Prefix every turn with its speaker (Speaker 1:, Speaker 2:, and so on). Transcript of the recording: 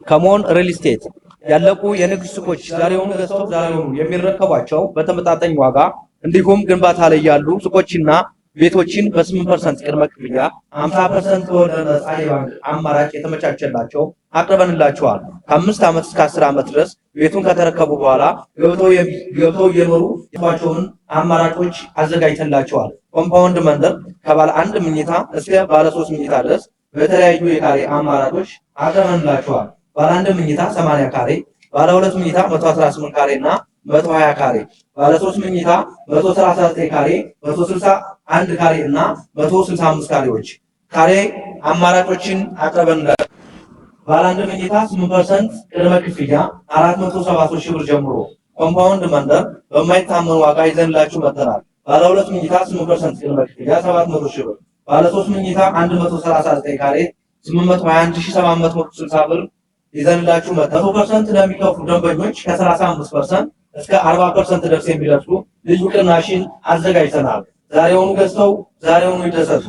Speaker 1: ከሞን ሪል ስቴት ያለቁ የንግድ ሱቆች ዛሬውኑ ገዝተው ዛሬውኑ የሚረከቧቸው በተመጣጣኝ ዋጋ እንዲሁም ግንባታ ላይ ያሉ ሱቆችና ቤቶችን በ8% ቅድመ ክፍያ 50% በወለድ ነፃ የባንክ አማራጭ የተመቻቸላቸው አቅርበንላቸዋል። ከ5 ዓመት እስከ 10 ዓመት ድረስ ቤቱን ከተረከቡ በኋላ ገብተው እየኖሩ የቷቸውን አማራጮች አዘጋጅተንላቸዋል። ኮምፓውንድ መንደር ከባለ 1 መኝታ እስከ ባለ 3 መኝታ ድረስ በተለያዩ የካሬ አማራጮች አቅርበንላቸዋል። ባለ 1 መኝታ 80 ካሬ፣ ባለ 2 መኝታ 118 ካሬ እና 120 ካሬ፣ ባለ 3 መኝታ 139 ካሬ፣ 161 ካሬ እና 165 ካሬዎች ካሬ አማራጮችን አቅርበንላቸዋል። ባለ 1 መኝታ 8% ቅድመ ክፍያ 473 ሺህ ብር ጀምሮ ኮምፓውንድ መንደር በማይታመን ዋጋ ይዘንላችሁ መጥተናል። ባለ 2 መኝታ 8% ቅድመ ክፍያ 700 ሺህ ብር፣ ባለ 3 መኝታ 139 ካሬ 821760 ብር ይዘንላችሁ መጥተናል። 100% ለሚከፍሉ ደንበኞች ከ35% እስከ 40% ድረስ የሚደርሱ ልዩ ቅናሽን አዘጋጅተናል። ዛሬውኑ ገዝተው ዛሬውኑ ይደሰቱ።